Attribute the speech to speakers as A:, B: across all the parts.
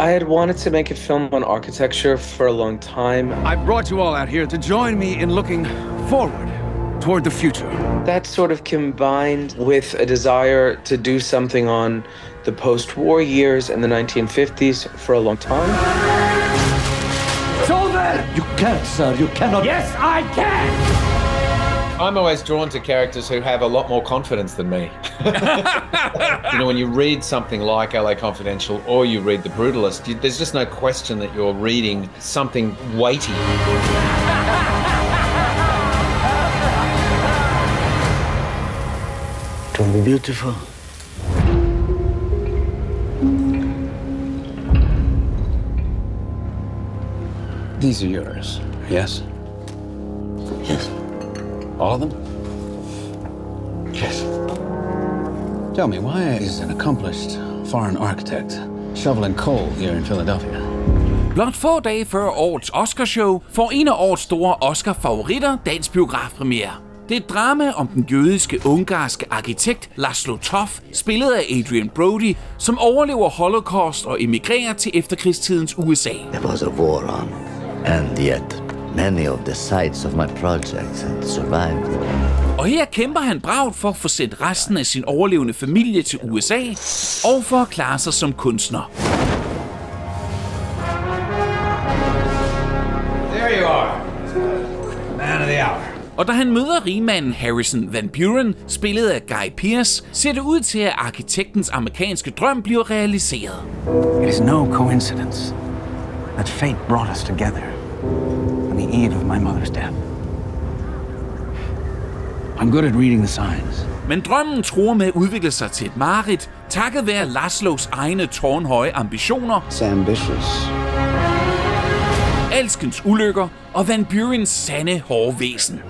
A: I had wanted to make a film on architecture for a long time.
B: I brought you all out here to join me in looking forward toward the future.
A: That sort of combined with a desire to do something on the post-war years in the 1950s for a long time.
B: So then!
C: You can't, sir. You cannot.
B: Yes, I can!
D: I'm always drawn to characters who have a lot more confidence than me. You know, when you read something like LA Confidential or you read The Brutalist, there's just no question that you're reading something weighty.
C: It will be beautiful.
E: These are yours, yes?
C: Yes.
E: All of them?
C: Yes.
E: Tell me, why is an accomplished foreign architect shoveling coal here in Philadelphia?
F: Blot få dage før årets Oscarshow får en af årets store Oscar-favoritter dansk biografpremiere. Det er et drama om den jødiske ungarske arkitekt László Tóth, spillet af Adrien Brody, som overlever Holocaust og emigrerer til efterkrigstidens USA.
C: There was a war on, and yet many of the sites of my projects had survived.
F: Og her kæmper han bravt for at få sendt resten af sin overlevende familie til USA, og for at klare sig som kunstner.
D: There you are. Man of the hour.
F: Og da han møder rigmanden Harrison Lee Van Buren, spillet af Guy Pearce, ser det ud til, at arkitektens amerikanske drøm bliver realiseret.
G: It is no coincidence that fate brought us together on the eve of my mother's death. I'm good at reading the signs.
F: Men drømmen truer med at udvikle sig til et mareridt, takket være Lászlós egne tårnhøje ambitioner,
C: It's ambitious.
F: alskens ulykker og Van Burens sande hårde væsen.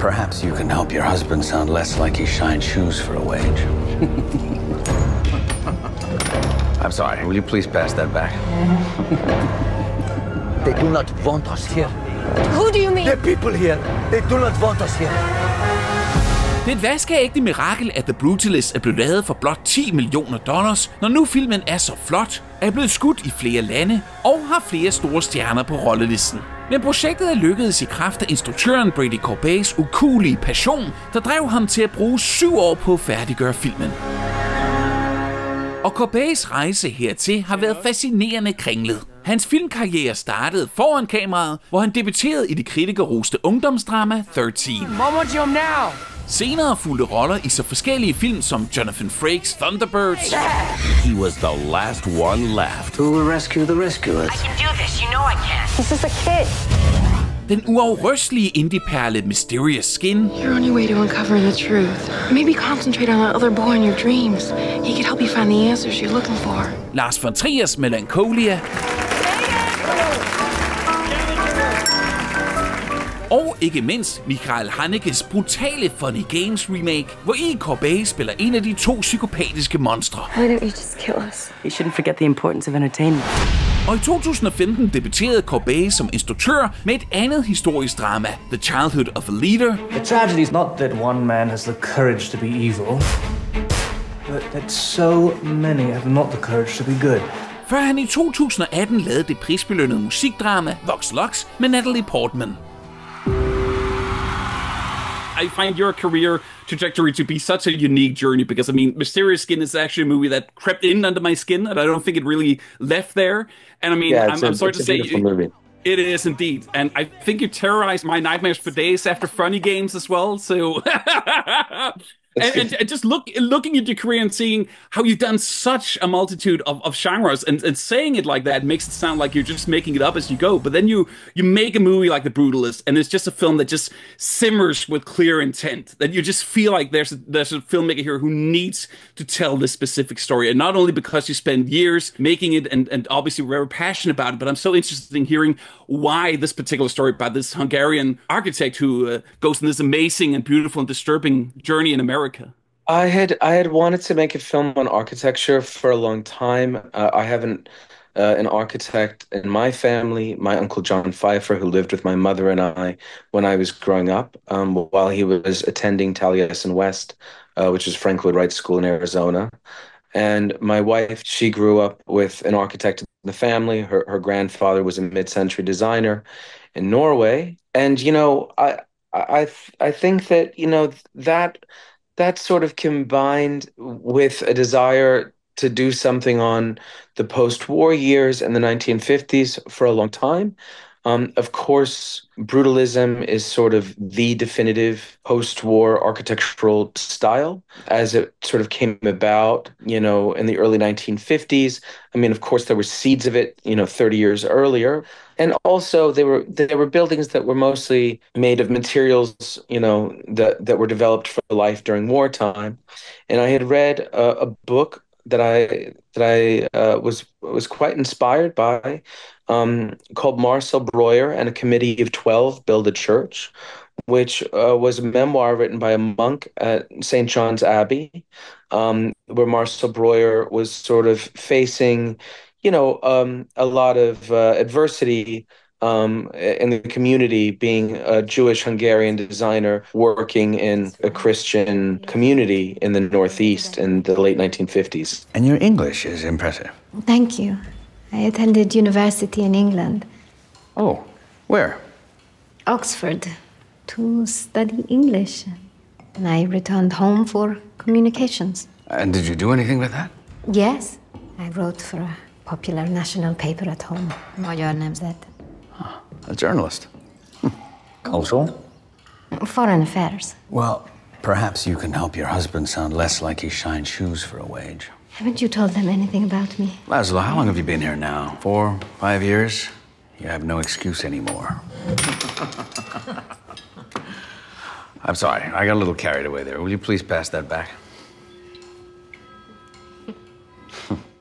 E: Perhaps you can help your husband sound less like he shines shoes for a wage. I'm sorry, will you please pass that back?
C: They do not want us here.
H: Who do you mean?
C: The people here, they do not want us here.
F: Det er et vaskeægte mirakel, at The Brutalist er blevet lavet for blot $10 millioner, når nu filmen er så flot, er blevet skudt i flere lande og har flere store stjerner på rollelisten. Men projektet er lykkedes i kraft af instruktøren Brady Corbets ukuelige passion, der drev ham til at bruge 7 år på at færdiggøre filmen. Og Corbets rejse hertil har været fascinerende kringlet. Hans filmkarriere startede foran kameraet, hvor han debuterede i det kritikerroste ungdomsdrama 13.
B: Momentum now!
F: Senere fulgte roller i så forskellige film som Jonathan Frakes Thunderbirds.
I: He was the last one left.
C: Who will rescue the rescuers?
H: I can do this. You know I can. He's just a kid.
F: Den uafrystelige indie-perle Mysterious Skin.
J: Your only way to uncovering the truth. Maybe concentrate on that other boy in your dreams. He could help you find the answers you're looking for.
F: Lars von Triers Melancholia. Og ikke mindst Michael Hanekes brutale Funny Games remake, hvor Corbet spiller en af de 2 psykopatiske monstre.
J: Why don't you just kill us?
H: You shouldn't forget the importance of entertainment.
F: Og i 2015 debuterede Corbet som instruktør med et andet historisk drama, The Childhood of a Leader.
K: The tragedy is not that one man has the courage to be evil, but that so many have not the courage to be good.
F: Før han i 2018 lavede det prisbelønnede musikdrama Vox Lux med Natalie Portman.
L: I find your career trajectory to be such a unique journey because, I mean, Mysterious Skin is actually a movie that crept in under my skin and I don't think it really left there. And I mean,
A: yeah,
L: I'm sorry to say,
A: movie.
L: It is indeed. And I think you terrorized my nightmares for days after Funny Games as well. So, and just looking at your career and seeing how you've done such a multitude of genres and saying it like that makes it sound like you're just making it up as you go. But then you make a movie like The Brutalist and it's just a film that just simmers with clear intent. That you just feel like there's a filmmaker here who needs to tell this specific story. And not only because you spend years making it and obviously very passionate about it, but I'm so interested in hearing why this particular story about this Hungarian architect who goes on this amazing and beautiful and disturbing journey in America.
A: I had wanted to make a film on architecture for a long time. I have an architect in my family, my uncle John Pfeiffer, who lived with my mother and I when I was growing up, while he was attending Taliesin West, which is Frank Lloyd Wright School in Arizona. And my wife, she grew up with an architect in the family. Her grandfather was a mid-century designer in Norway. And, I think that, that sort of combined with a desire to do something on the post-war years and the 1950s for a long time. Of course, brutalism is sort of the definitive post-war architectural style as it sort of came about, in the early 1950s. I mean, of course, there were seeds of it, 30 years earlier. And also there were buildings that were mostly made of materials, that were developed for life during wartime. And I had read a book that I was quite inspired by, called Marcel Breuer and a Committee of 12 Build a Church, which was a memoir written by a monk at St. John's Abbey, where Marcel Breuer was sort of facing, a lot of adversity in the community, being a Jewish Hungarian designer working in a Christian community in the Northeast in the late 1950s.
E: And your English is impressive.
M: Thank you. I attended university in England.
E: Oh, where?
M: Oxford, to study English. And I returned home for communications.
E: And did you do anything with that?
M: Yes. I wrote for a popular national paper at home. Magyar Nemzet.
E: A journalist.
C: Also?
M: Foreign affairs.
E: Well, perhaps you can help your husband sound less like he shines shoes for a wage.
M: Haven't you told them anything about me?
E: László, how long have you been here now? 4, 5 years? You have no excuse anymore. I'm sorry, I got a little carried away there. Will you please pass that back?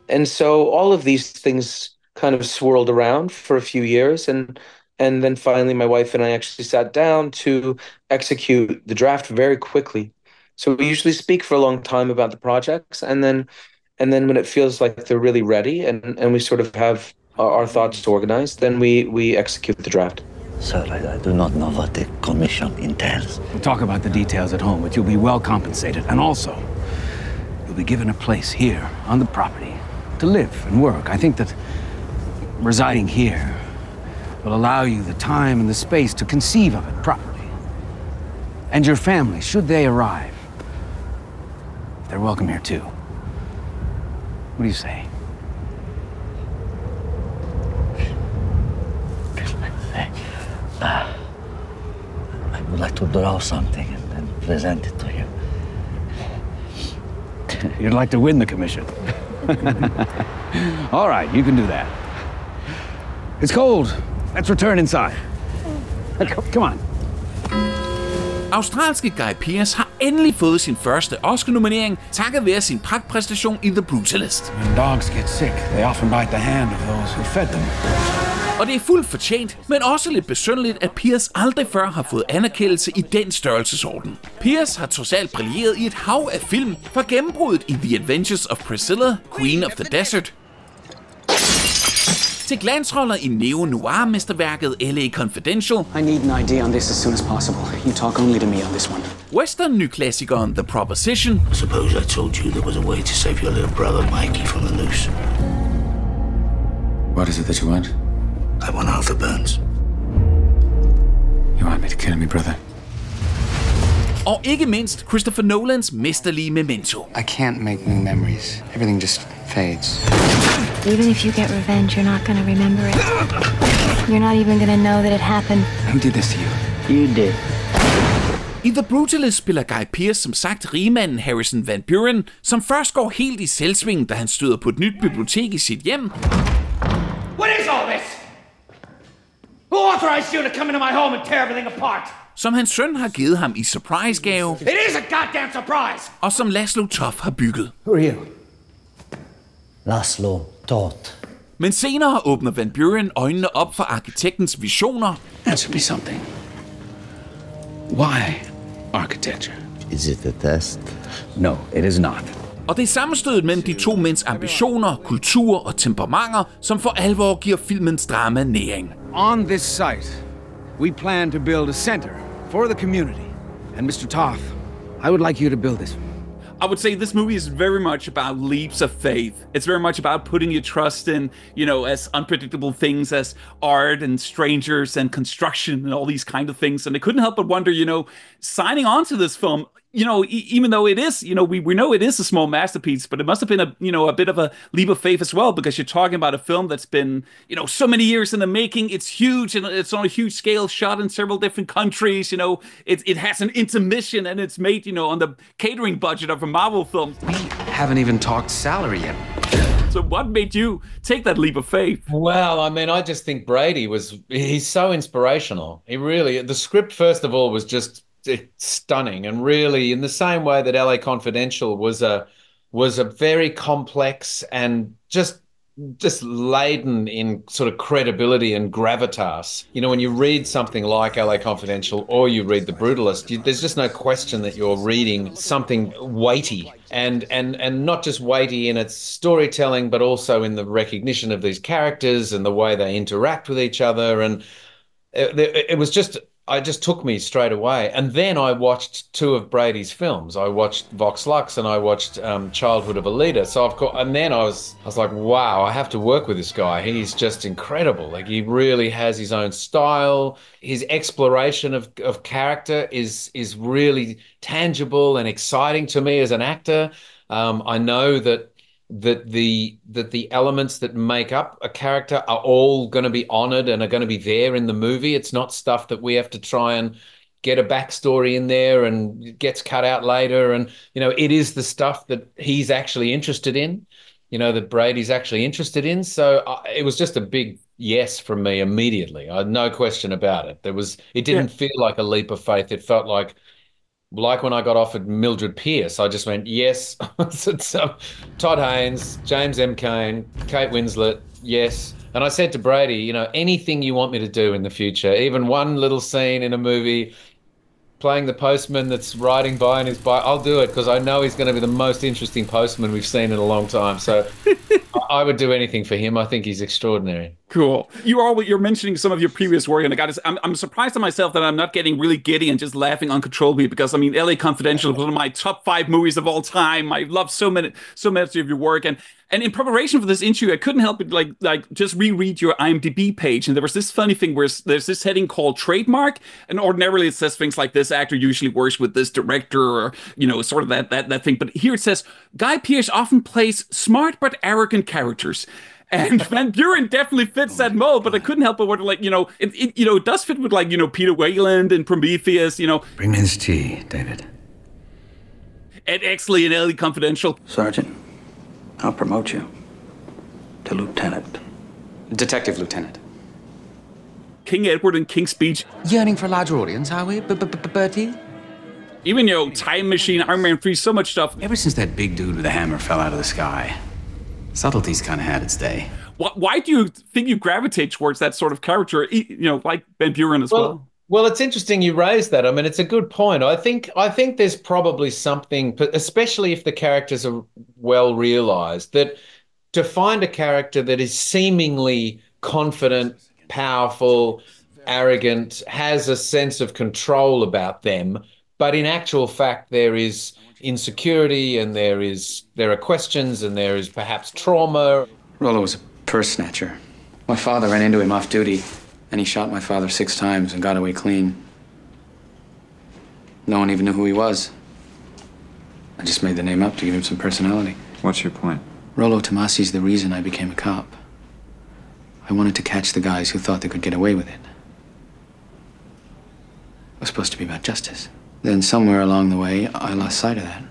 A: And so all of these things kind of swirled around for a few years, and then finally my wife and I actually sat down to execute the draft very quickly. So we usually speak for a long time about the projects, and then when it feels like they're really ready and we sort of have our thoughts organized, then we execute the draft.
C: Sir, I do not know what the commission entails.
E: We'll talk about the details at home, but you'll be well compensated. And also, you'll be given a place here on the property to live and work. I think that residing here will allow you the time and the space to conceive of it properly. And your family, should they arrive, they're welcome here too. What do you say?
C: I would like to draw something and then present it to you.
E: You'd like to win the commission. All right, you can do that. It's cold. Let's return inside. Come on.
F: Australske Guy Pearce har endelig fået sin første Oscar-nominering takket være sin pragtpræstation i The Brutalist.
E: When dogs get sick, they often bite the hand of those who fed them.
F: Og det er fuldt fortjent, men også lidt besynderligt, at Pearce aldrig før har fået anerkendelse i den størrelsesorden. Pearce har trods alt brilleret i et hav af film, fra gennembruddet i The Adventures of Priscilla, Queen of the Desert, til glansroller i neo-noir-mesterværket LA Confidential.
G: I need an idea on this as soon as possible. You talk only to me on this one.
F: Western-nyklassikeren The Proposition.
C: Suppose I told you there was a way to save your little brother Mikey from the noose.
E: What is it that you want?
C: I want Arthur Burns.
E: You want me to kill me, brother?
F: Og ikke mindst Christopher Nolans mesterlige Memento.
G: I can't make new memories. Everything just fades.
M: Even if you get revenge, you're not gonna remember it. You're not even gonna know that it happened.
G: Who did this to you?
C: You did.
F: I The Brutalist spiller Guy Pearce som sagt rigmanden Harrison Van Buren, som først går helt i selvsving, da han støder på et nyt bibliotek i sit hjem.
K: What is all this? Who authorized you to come into my home and tear everything apart?
F: Som hans søn har givet ham i surprise-gave.
K: It is a goddamn surprise!
F: Og som László Tóth har bygget.
G: Who are you?
C: László Tóth.
F: Men senere åbner Van Buren øjnene op for arkitektens visioner.
E: Answer me something. Why architecture?
C: Is it a test?
E: No, it is not.
F: Og det er sammenstødet mellem de to mænds ambitioner, kultur og temperamenter, som for alvor giver filmens drama næring.
E: On this site, we plan to build a center for the community. And Mr. Tóth, I would like you to build this
L: I would say this movie is very much about leaps of faith. It's very much about putting your trust in, as unpredictable things as art and strangers and construction and all these kind of things. And I couldn't help but wonder, signing on to this film, even though it is, we know it is a small masterpiece, but it must have been a bit of a leap of faith as well, because you're talking about a film that's been, so many years in the making. It's huge and it's on a huge scale, shot in several different countries. It has an intermission and it's made, on the catering budget of a Marvel film.
G: We haven't even talked salary yet.
L: So what made you take that leap of faith?
D: Well, I mean, I just think he's so inspirational. The script, first of all, was just stunning, and really in the same way that LA Confidential was a very complex and just laden in sort of credibility and gravitas. When you read something like LA Confidential or you read The Brutalist, there's just no question that you're reading something weighty and not just weighty in its storytelling, but also in the recognition of these characters and the way they interact with each other. And it just took me straight away. And then I watched two of Brady's films. I watched Vox Lux and I watched Childhood of a Leader. So of course, and then I was like, wow, I have to work with this guy. He's just incredible. Like, he really has his own style. His exploration of character is really tangible and exciting to me as an actor. I know that the elements that make up a character are all going to be honored and are going to be there in the movie. It's not stuff that we have to try and get a backstory in there and it gets cut out later. And, it is the stuff that he's actually interested in, that Brady's actually interested in. So it was just a big yes from me immediately. I had no question about it. It didn't feel like a leap of faith. It felt like when I got offered Mildred Pierce, I just went, yes. So, Todd Haynes, James M. Cain, Kate Winslet, yes. And I said to Brady, anything you want me to do in the future, even one little scene in a movie, playing the postman that's riding by on his bike, I'll do it, because I know he's going to be the most interesting postman we've seen in a long time. So I would do anything for him. I think he's extraordinary.
L: Cool. You're mentioning some of your previous work, and I'm surprised at myself that I'm not getting really giddy and just laughing uncontrollably, because LA Confidential is one of my top 5 movies of all time. I love so much of your work, and in preparation for this interview, I couldn't help but like just reread your IMDb page, and there was this funny thing where there's this heading called trademark, and ordinarily it says things like this actor usually works with this director, or sort of that thing. But here it says Guy Pearce often plays smart but arrogant characters. And Van Buren definitely fits that mold, but I couldn't help but wonder, it does fit with, Peter Wayland and Prometheus,
G: Bring me his tea, David.
L: Ed Exley and LA Confidential.
G: Sergeant, I'll promote you to lieutenant.
N: Detective lieutenant.
L: King Edward and King's Speech.
N: Yearning for a larger audience, are we, Bertie?
L: Even, Time Machine, Iron Man 3, so much stuff.
E: Ever since that big dude with the hammer fell out of the sky, subtlety's kind of had its day.
L: Why do you think you gravitate towards that sort of character, like Van Buren as well?
D: Well, it's interesting you raised that. I mean, it's a good point. I think there's probably something, especially if the characters are well realized, that to find a character that is seemingly confident, powerful, arrogant, has a sense of control about them, but in actual fact there is insecurity and there are questions and there is perhaps trauma.
G: Rollo was a purse snatcher. My father ran into him off duty, and he shot my father 6 times and got away clean. No one even knew who he was. I just made the name up to give him some personality.
O: What's your point?
G: Rollo Tomasi's the reason I became a cop. I wanted to catch the guys who thought they could get away with it. It was supposed to be about justice. Then somewhere along the way, I lost sight of that.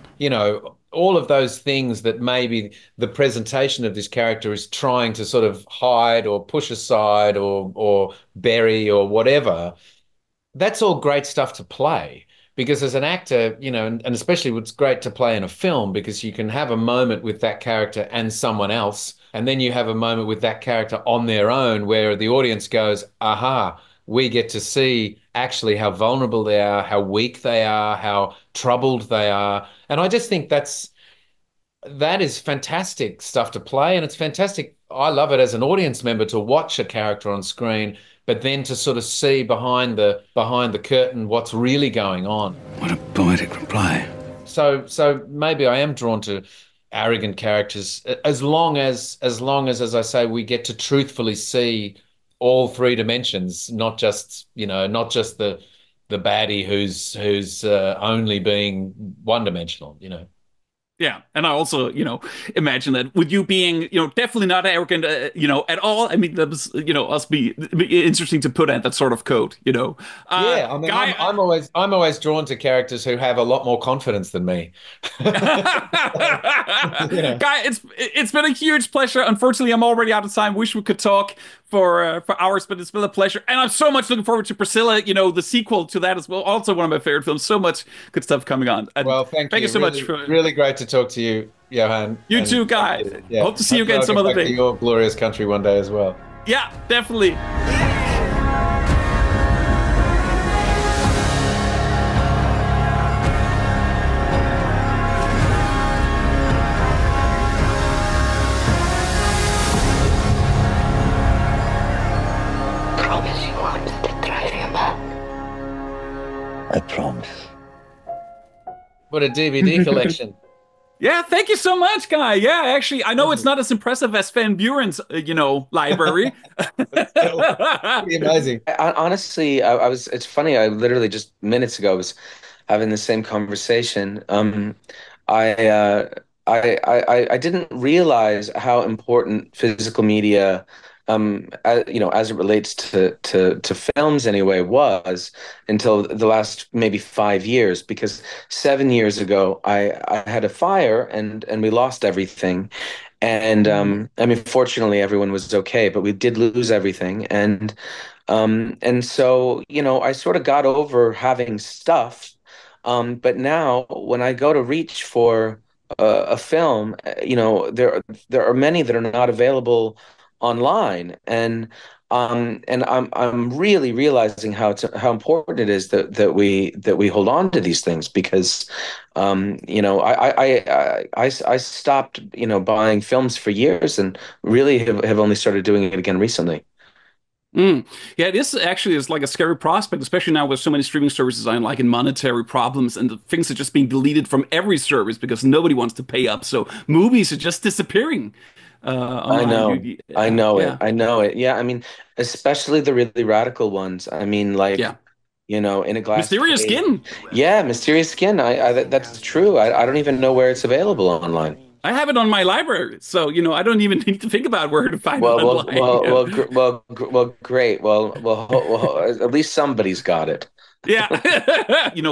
D: All of those things that maybe the presentation of this character is trying to sort of hide or push aside or bury or whatever, that's all great stuff to play. Because as an actor, and especially it's great to play in a film, because you can have a moment with that character and someone else, and then you have a moment with that character on their own where the audience goes, aha, we get to see actually how vulnerable they are, how weak they are, how troubled they are. And I just think that is fantastic stuff to play. And it's fantastic. I love it as an audience member to watch a character on screen, but then to sort of see behind the curtain what's really going on.
E: What a poetic reply.
D: so maybe I am drawn to arrogant characters as I say, we get to truthfully see all three dimensions, not just the baddie who's only being one dimensional.
L: Yeah, and I also, imagine that with you being, definitely not arrogant, at all. I mean, that was, us be interesting to put at that sort of code,
D: Yeah, I mean, Guy, I'm always drawn to characters who have a lot more confidence than me.
L: Guy, it's been a huge pleasure. Unfortunately, I'm already out of time. Wish we could talk for hours, but it's been a pleasure. And I'm so much looking forward to Priscilla, the sequel to that as well. Also one of my favorite films. So much good stuff coming on. And
D: well, thank you so
L: much for
D: really great to talk to you, Johan.
L: You too, Guy. Yeah. Hope to see you again some other day.
D: To your glorious country one day as well.
L: Yeah, definitely.
C: I promise.
D: What a DVD collection.
L: Yeah, thank you so much, Guy. Yeah, actually, I know it's not as impressive as Van Buren's, library.
D: Pretty amazing.
A: Honestly, it's funny, I literally just minutes ago was having the same conversation. I didn't realize how important physical media as it relates to films anyway, was until the last maybe 5 years, because 7 years ago I had a fire and we lost everything. And I mean, fortunately everyone was okay, but we did lose everything. And so, I sort of got over having stuff. But now when I go to reach for a film, there are many that are not available online, and I'm really realizing how important it is that we hold on to these things, because I stopped buying films for years, and really have only started doing it again recently.
L: Yeah, this actually is like a scary prospect, especially now with so many streaming services and like in monetary problems, and the things are just being deleted from every service because nobody wants to pay up. So movies are just disappearing.
A: I know it. Yeah, I mean, especially the really radical ones. I mean, like, in a glass
L: Mysterious
A: case.
L: Skin.
A: Yeah, Mysterious Skin. That's true. I don't even know where it's available online.
L: I have it on my library, so I don't even need to think about where to find it online.
A: Well, great. Well, at least somebody's got it.
L: Yeah.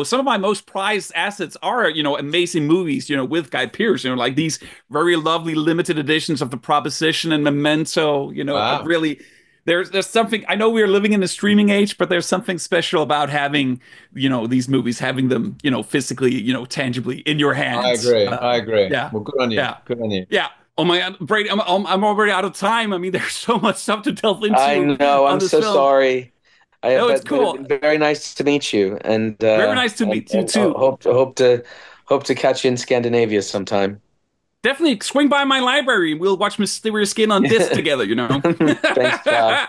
L: Some of my most prized assets are, amazing movies, with Guy Pearce, like these very lovely limited editions of The Proposition and Memento,
D: Wow.
L: Really, there's something, I know we're living in a streaming age, but there's something special about having, these movies, having them, physically, tangibly in your hands.
D: I agree.
L: Yeah.
D: Well, good on you.
L: Yeah.
D: Good on you.
L: Yeah. Oh my God, Brady, I'm already out of time. I mean, there's so much stuff to delve into.
A: I know. I'm so sorry.
L: No, it's cool.
A: Very nice to meet you, and
L: very nice to meet you too.
A: Hope to catch you in Scandinavia sometime.
L: Definitely swing by my library. We'll watch Mysterious Skin on disc together.
A: Thanks, Cal.